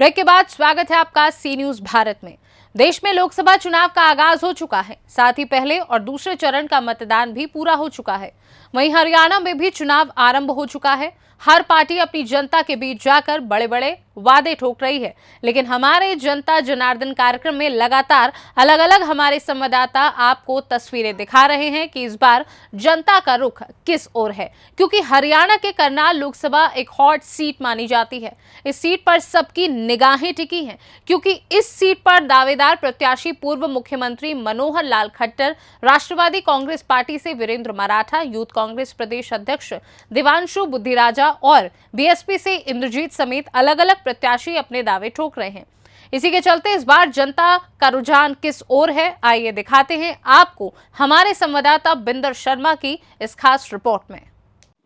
Break के बाद स्वागत है आपका सी न्यूज भारत में। देश में लोकसभा चुनाव का आगाज हो चुका है, साथ ही पहले और दूसरे चरण का मतदान भी पूरा हो चुका है। वहीं हरियाणा में भी चुनाव आरंभ हो चुका है। हर पार्टी अपनी जनता के बीच जाकर बड़े बड़े वादे ठोक रही है, लेकिन हमारे जनता जनार्दन कार्यक्रम में लगातार अलग अलग हमारे संवाददाता आपको तस्वीरें दिखा रहे हैं कि इस बार जनता का रुख किस ओर है, क्योंकि हरियाणा के करनाल लोकसभा एक हॉट सीट मानी जाती है। इस सीट पर सबकी निगाहें टिकी हैं, क्योंकि इस सीट पर दावेदार प्रत्याशी पूर्व मुख्यमंत्री मनोहर लाल खट्टर, राष्ट्रवादी कांग्रेस पार्टी से वीरेंद्र मराठा, यूथ कांग्रेस प्रदेश अध्यक्ष देवांशु बुद्धिराजा और बीएसपी से इंद्रजीत समेत अलग अलग प्रत्याशी अपने दावे ठोक रहे हैं। इसी के चलते इस बार जनता का रुझान किस ओर है, आइए दिखाते हैं आपको हमारे संवाददाता बिंदर शर्मा की इस खास रिपोर्ट में।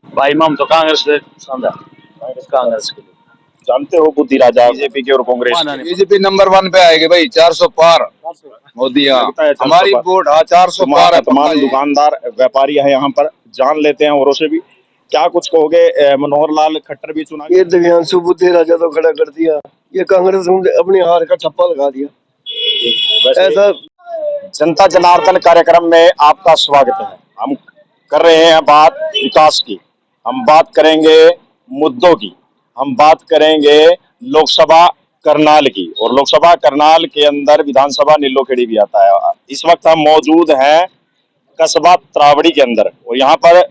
भाई हम तो कांग्रेस कांग्रेस के जानते हो बुद्धिराजा बीजेपी के और कांग्रेस बीजेपी नंबर 1 पे आएगी भाई, 400 पार मोदी। हमारी वोट 400 पार है। तमाम दुकानदार व्यापारी है यहाँ पर, जान लेते हैं औरों से भी। क्या कुछ कहोगे? मनोहर लाल खट्टर भी चुना, ये देवांशु बुद्धिराजा तो खड़ा कर दिया, ये कांग्रेस अपनी हार का ठप्पा लगा दिया। ऐसा जनता जनार्दन कार्यक्रम में आपका स्वागत है। हम कर रहे हैं बात विकास की, हम बात करेंगे मुद्दों की, हम बात करेंगे लोकसभा करनाल की, और लोकसभा करनाल के अंदर विधानसभा नीलोखेड़ी भी आता है। इस वक्त हम मौजूद हैं कस्बा त्रावड़ी के अंदर, और यहाँ पर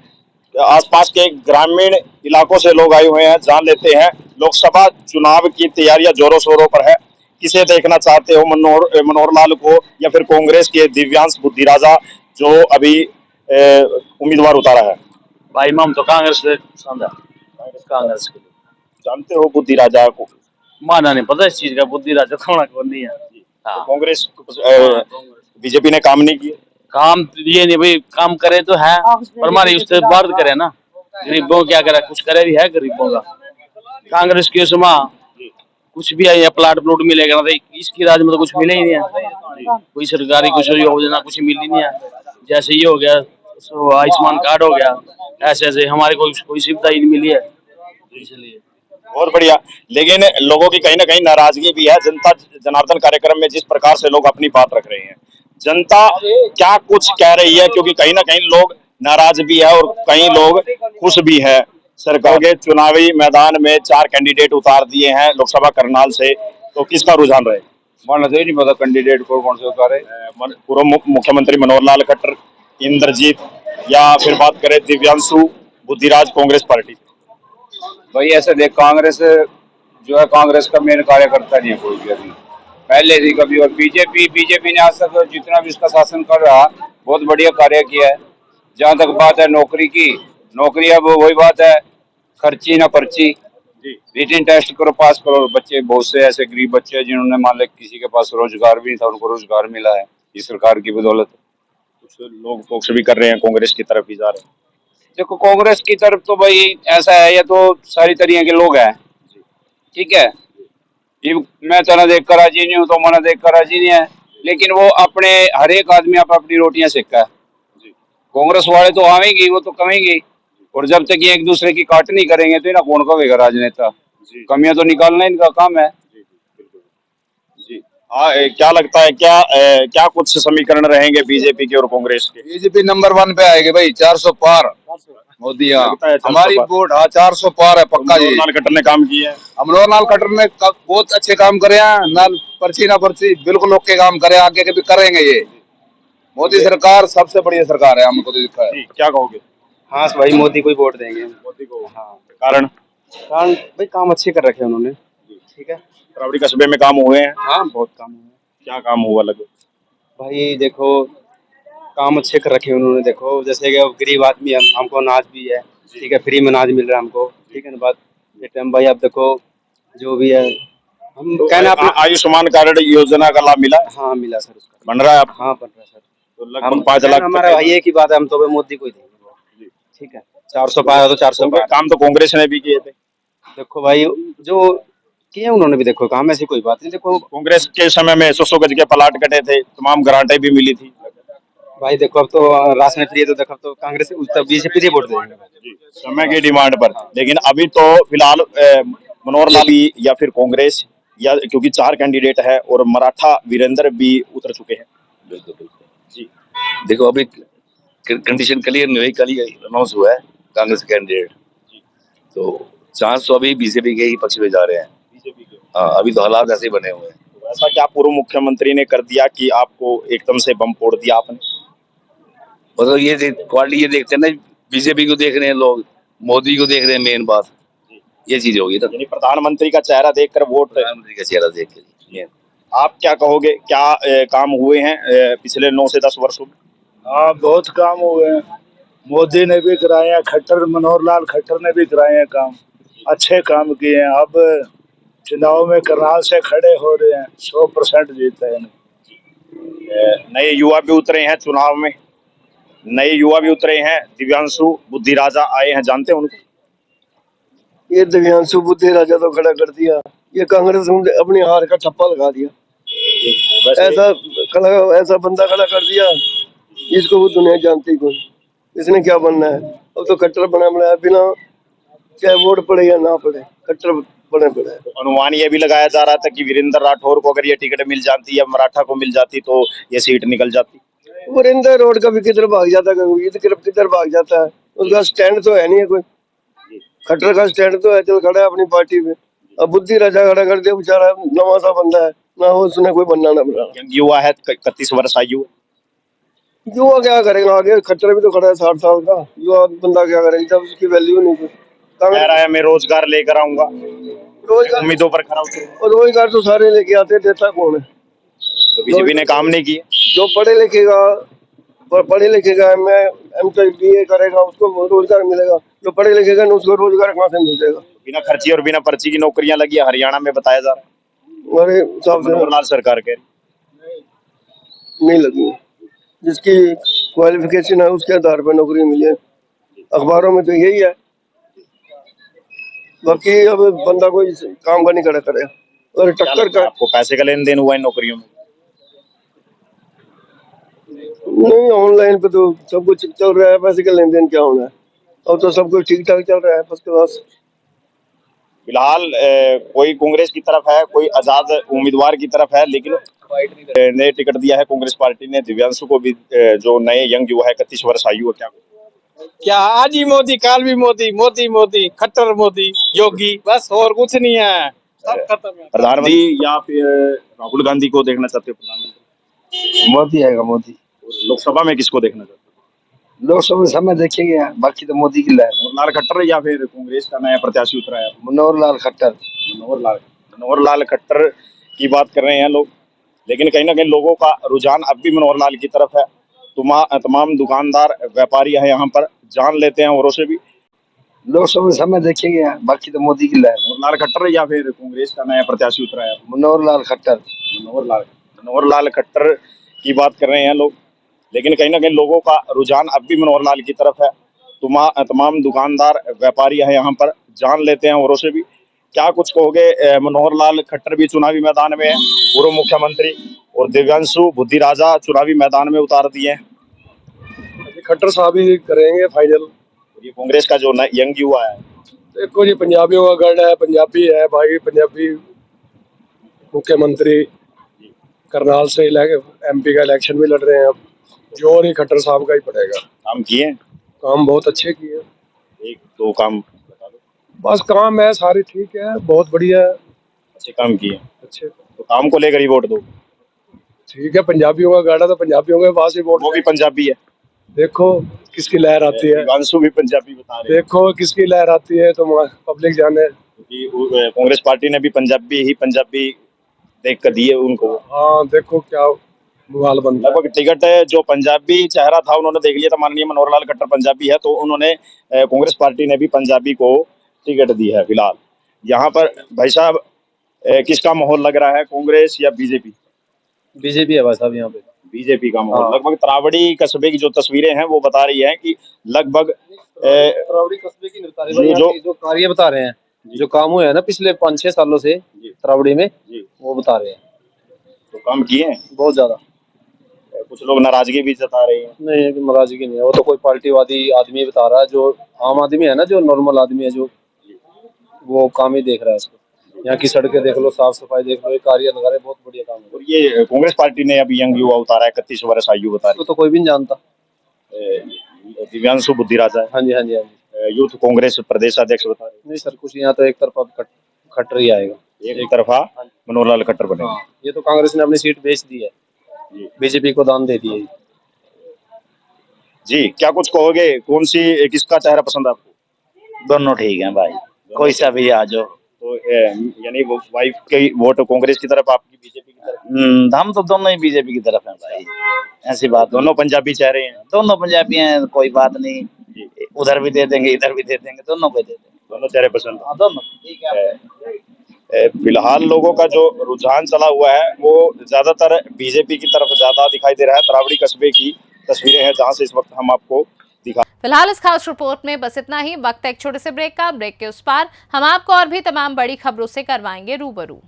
आसपास के ग्रामीण इलाकों से लोग आए हुए हैं। जान लेते हैं लोकसभा चुनाव की तैयारियां जोरों शोरों पर है। किसे देखना चाहते हो, मनोहर लाल को या फिर कांग्रेस के दिव्यांश बुद्धिराजा जो अभी उम्मीदवार उतारा है? भाई हम तो कांग्रेस कांग्रेस के जानते हो बुद्धिराजा को? माना नहीं पता इस चीज का, बुद्धिराजा थोड़ा कौन नहीं है। कांग्रेस बीजेपी ने काम नहीं किया। काम ये नहीं भाई, काम करे तो है पर हमारी उससे बात करे ना, गरीबों क्या करे, कुछ करे भी है गरीबों का। कांग्रेस की उसमें कुछ भी है, प्लाट प्लॉट मिलेगा ना, इसकी राज में तो कुछ मिले ही नहीं है। कोई सरकारी कुछ योजना कुछ मिली नहीं है। जैसे ये हो गया आयुष्मान कार्ड हो गया, ऐसे ऐसे हमारे कोई सुविधा ही नहीं मिली है, इसलिए। बहुत बढ़िया। लेकिन लोगों की कहीं ना कहीं नाराजगी भी है। जनता जनार्दन कार्यक्रम में जिस प्रकार से लोग अपनी बात रख रहे हैं, जनता क्या कुछ कह रही है, क्योंकि कहीं ना कहीं लोग नाराज भी है और कई लोग खुश भी है। सरकार के चुनावी मैदान में 4 कैंडिडेट उतार दिए हैं लोकसभा करनाल से, तो किसका रुझान रहे? माना तो नहीं पता कैंडिडेट को कौन से उतारे। पूर्व मुख्यमंत्री मनोहर लाल खट्टर, इंद्रजीत, या फिर बात करें दिव्यांशु बुद्धिराज कांग्रेस पार्टी? भाई ऐसे देख, कांग्रेस जो है, कांग्रेस का मेन कार्यकर्ता नहीं है कोई भी अभी, पहले से कभी। और बीजेपी ने आज तक जितना भी इसका शासन कर रहा, बहुत बढ़िया कार्य किया है। जहाँ तक बात है नौकरी की, नौकरी अब वही बात है, खर्ची ना पर्ची, रिटन टेस्ट करो पास करो। बच्चे बहुत से ऐसे गरीब बच्चे हैं जिन्होंने मान लो किसी के पास रोजगार भी नहीं था, उनको रोजगार मिला है इस सरकार की बदौलत। कुछ लोग फोकस भी कर रहे हैं, कांग्रेस की तरफ ही जा रहे हैं। देखो कांग्रेस की तरफ तो भाई ऐसा है, ये तो सारी तरीके के लोग हैं, ठीक है। ये मैं तरह देख कर राजी नहीं हूँ तो मना देख कर राजी नहीं है, लेकिन वो अपने हर एक आदमी अपनी रोटियां सेका है। कांग्रेस वाले तो आवेंगे, वो तो कमेंगे, और जब तक ये एक दूसरे की काट नहीं करेंगे तो ना कौन कहेगा राजनेता। कमियां तो निकालना इनका काम है। क्या लगता है, क्या कुछ समीकरण रहेंगे बीजेपी के और कांग्रेस के? बीजेपी नंबर 1 पे आएगी भाई, 400 पार मोदी। हमारी वोट 400 पार है पक्का जी। मनोहर लाल खट्टर ने काम किए हैं। मनोहर लाल खट्टर ने बहुत अच्छे काम करे हैं, ना पर्ची ना पर्ची, बिल्कुल ओके काम करे, आगे के भी करेंगे। ये मोदी सरकार सबसे बढ़िया सरकार है, हमको तो दिखा है। क्या कहोगे? हाँ भाई, मोदी को ही वोट देंगे। मोदी को? हाँ। कारण भाई काम अच्छे कर रखे हैं उन्होंने, ठीक है। त्रावड़ी कस्बे में काम हुए हैं? हाँ बहुत काम हुए हैं। क्या काम हुआ लगभग? भाई देखो काम अच्छे कर रखे हैं उन्होंने। देखो जैसे कि गरीब आदमी हमको अनाज भी है, ठीक है, फ्री में अनाज मिल रहा है हमको, ठीक है ना बात। ये टाइम भाई आप देखो जो भी है, हम तो कहना अपना आयुष्मान कार्ड योजना का लाभ मिला? हाँ मिला सर, उसका बन रहा है? आप? हाँ बन रहा है सर। तो लगभग 5 लाख हमारा भाई एक ही बात है, हम तो मोदी को ही देंगे, ठीक है। 400 पाया तो 400 पाया। काम तो कांग्रेस ने भी किए थे। देखो भाई जो किए उन्होंने भी, देखो काम ऐसी कोई बात नहीं। देखो कांग्रेस के समय में 100 गज के प्लाट कटे थे, तमाम ग्रांटें भी मिली थी। भाई देखो अब तो राशन फ्री है, तो देखो तो कांग्रेस बीजेपी से वोट देंगे समय की डिमांड पर। लेकिन अभी तो फिलहाल मनोहर लाल या फिर कांग्रेस या क्योंकि 4 कैंडिडेट है और मराठा वीरेंद्र भी उतर चुके हैं। बिल्कुल बिल्कुल जी। देखो अभी कंडीशन क्लियर नहीं हुई, कल ही अनाउंस हुआ है कांग्रेस कैंडिडेट, तो चांस तो अभी बीजेपी के ही पक्ष में जा रहे हैं। बीजेपी के हाँ, अभी तो हालात ऐसे ही बने हुए हैं। तो ऐसा क्या पूर्व मुख्यमंत्री ने कर दिया कि आपको एकदम से बम फोड़ दिया आपने? मतलब ये क्वालिटी ये देखते हैं ना, बीजेपी को देख रहे हैं लोग, मोदी को देख रहे हैं, मेन बात ये चीज होगी। तो यानी प्रधानमंत्री का चेहरा देखकर वोट। प्रधानमंत्री का चेहरा देख के मेन। आप क्या कहोगे, क्या काम हुए हैं पिछले 9 से 10 वर्षों में? हाँ, बहुत काम हुए हैं। मोदी ने भी कराए हैं, खट्टर मनोहर लाल खट्टर ने भी कराए हैं काम, अच्छे काम किए हैं। अब चुनाव में करनाल से खड़े हो रहे हैं, 100% जीत है। नए युवा भी उतरे हैं चुनाव में, नए युवा भी उतरे हैं। दिव्यांशु बुद्धि राजा आए हैं, जानते हैं उनको? ये दिव्यांशु बुद्धि राजा तो खड़ा कर दिया, ये कांग्रेस ने अपनी हार का ठप्पा लगा दिया। ऐसा बंदा खड़ा कर दिया जिसको वो दुनिया जानती कोई। इसने क्या बनना है? अब तो कट्टर बना है, बिना चाहे वोट पड़े या ना पड़े कट्टर बने पड़े। तो अनुमान ये भी लगाया जा रहा था कि वीरेंद्र राठौर को अगर ये टिकट मिल जाती या मराठा को मिल जाती तो ये सीट निकल जाती। वीरेंद्र रोड का भी किधर भाग जाता, किधर भाग जाता है, उसका स्टैंड तो है नहीं है कोई। खट्टर का स्टैंड तो है, चल खड़ा है अपनी पार्टी में। अब बुद्धि राजा खड़ा कर दिया, बेचारा नवा सा बंदा है ना, उसने कोई बनना ना बना। युवा है, 31 वर्ष आयु। युवा क्या करेगा आगे? खट्टर भी तो खड़ा है 60 साल का, युवा बंदा क्या करेगा जब उसकी वैल्यू नहीं थी। कह रहा है मैं रोजगार लेकर आऊंगा, रोजगार उम्मीदों पर खरा उतरे। और रोजगार तो सारे लेके आते, देता कौन है? तो बीजेपी ने काम नहीं किया। जो पढ़े लिखेगा MA करेगा उसको रोजगार मिलेगा, जो पढ़े लिखेगा ना उसको रोजगार कहाँ से मिल जाएगा? बिना खर्ची और बिना पर्ची की नौकरियां लगी है हरियाणा में, बताया जा रहा है। हमारे हिसाब से मनोहर लाल सरकार के नहीं लगी, जिसकी क्वालिफिकेशन है उसके आधार पर नौकरी मिले। अखबारों में तो यही है, बाकी अब बंदा कोई काम का नहीं खड़ा करे और टक्कर का। आपको पैसे का लेन देन हुआ इन नौकरियों में? नहीं, ऑनलाइन पे तो सब कुछ चल रहा है, पैसे का लेन देन क्या होना है? अब तो सब कुछ ठीक ठाक चल रहा है फर्स्ट क्लास। फिलहाल कोई कांग्रेस की तरफ है, कोई आजाद उम्मीदवार की तरफ है, लेकिन नए टिकट दिया है कांग्रेस पार्टी ने दिव्यांशु को भी, जो नए यंग युवा है, 31 वर्ष आयु है। क्या आज ही मोदी, काल भी मोदी, मोदी मोदी, खट्टर मोदी, योगी, बस और कुछ नहीं है, सब खत्म है। प्रधानमंत्री या फिर राहुल गांधी को देखना चाहते हो प्रधानमंत्री? मोदी आएगा, मोदी। लोकसभा में किसको देखना चाहते हो? लोकसभा समय देखेंगे, बाकी तो मोदी की लहर। मनोहर लाल खट्टर या फिर कांग्रेस का नया प्रत्याशी उतरा है? मनोहर लाल खट्टर। मनोहर लाल खट्टर की बात कर रहे हैं लोग, लेकिन कहीं ना कहीं लोगों का रुझान अब भी मनोहर लाल की तरफ है। तमाम दुकानदार व्यापारी है यहाँ पर, जान लेते हैं औरों से भी। लोकसभा समय देखेंगे, बाकी तो मोदी की लहर। मनोहर लाल खट्टर या फिर कांग्रेस का नया प्रत्याशी उतरा है? मनोहर लाल खट्टर। मनोहर लाल खट्टर की बात कर रहे हैं लोग, लेकिन कहीं ना कहीं लोगों का रुझान अब भी मनोहर लाल की तरफ है। तमाम दुकानदार व्यापारी है यहाँ पर, जान लेते हैं औरों से भी। क्या कुछ कहोगे? मनोहर लाल खट्टर भी चुनावी मैदान में है, पूर्व मुख्यमंत्री, और दिव्यांशु बुद्धि राजा चुनावी मैदान में उतार दिए हैं। खट्टर साहब ही करेंगे फाइनल। ये कांग्रेस का जो यंग युवा है, देखो जी, पंजाबियों का गढ़ है, पंजाबी है भाई, पंजाबी मुख्यमंत्री करनाल से MP का इलेक्शन भी लड़ रहे हैं। अब जोर ही खट्टर साहब का ही पड़ेगा। काम किए, काम बहुत अच्छे किए, एक दो काम बता दो। बस काम है सारे ठीक है, बहुत बढ़िया है, अच्छे काम किए, अच्छे। तो काम को लेकर ही वोट दो। ठीक है, पंजाबियों का गढ़ है तो पंजाबियों के पास ही वोट। वो भी पंजाबी है, देखो किसकी लहर आती है। दिव्यांशु भी पंजाबी बता रहे हैं। देखो किसकी लहर आती है तो पब्लिक जाने। क्योंकि कांग्रेस पार्टी ने भी पंजाबी देख कर दिए उनको। हाँ, देखो क्या मुहाल बनता है। लगभग टिकट जो पंजाबी चेहरा था उन्होंने देख लिया था, माननीय मनोहर लाल खट्टर पंजाबी है, तो उन्होंने कांग्रेस पार्टी ने भी पंजाबी को टिकट दी है। फिलहाल यहाँ पर भाई साहब किसका माहौल लग रहा है, कांग्रेस या बीजेपी? बीजेपी है भाई साहब यहाँ पे। बीजेपी का माहौल। हाँ। लगभग तरावड़ी कस्बे की जो तस्वीरें हैं वो बता रही है कि लगभग तरावड़ी कस्बे की बता रहे हैं, जो कार्य बता रहे हैं, जो काम हुए हैं ना पिछले 5-6 सालों से तरावड़ी में, वो बता रहे हैं। तो काम किए हैं बहुत ज्यादा। कुछ लोग नाराजगी भी जता रहे हैं। नहीं, नाराजगी नहीं है, वो तो कोई पार्टीवादी आदमी बता रहा है, जो आम आदमी है ना, जो नॉर्मल आदमी है, जो वो काम ही देख रहा है इसको। यहाँ की सड़कें देख लो, साफ सफाई देख लो, ये कार्य लगा रहे, बहुत बढ़िया काम है। और ये कांग्रेस पार्टी ने अभी यंग युवा उतारा है, 31 वर्ष आयु बता इसको तो कोई भी नहीं जानता। रही दिव्यांशु बुद्धिराजा है, हाँ जी, हाँ जी, हाँ जी। यूथ कांग्रेस प्रदेश अध्यक्ष बता रहे नहीं सर, कुछ यहाँ तो एक तरफा खट्टर ही आएगा। एक तरफा मनोहर लाल खट्टर बने। हाँ, ये तो कांग्रेस ने अपनी सीट बेच दी है, बीजेपी को दान दे दी है। जी, क्या कुछ कहोगे, कौन सी किसका चेहरा पसंद है आपको? दोनों ठीक हैं भाई, कोई सा भी आ जाओ। तो यानी वो वाइफ की वोट कांग्रेस की तरफ, आपकी बीजेपी की तरफ? हम तो दोनों ही बीजेपी की तरफ हैं भाई, ऐसी बात नहीं। दोनों पंजाबी चेहरे हैं, दोनों पंजाबी हैं, कोई बात नहीं, उधर भी दे देंगे इधर भी दे देंगे, दोनों को दे देंगे। दोनों चेहरे पसंद हाँ दोनों ठीक है। फिलहाल लोगों का जो रुझान चला हुआ है वो ज्यादातर बीजेपी की तरफ ज्यादा दिखाई दे रहा है। तरावड़ी कस्बे की तस्वीरें हैं जहां से इस वक्त हम आपको दिखा। फिलहाल इस खास रिपोर्ट में बस इतना ही। वक्त है एक छोटे से ब्रेक का। ब्रेक के उस पार हम आपको और भी तमाम बड़ी खबरों से करवाएंगे रूबरू।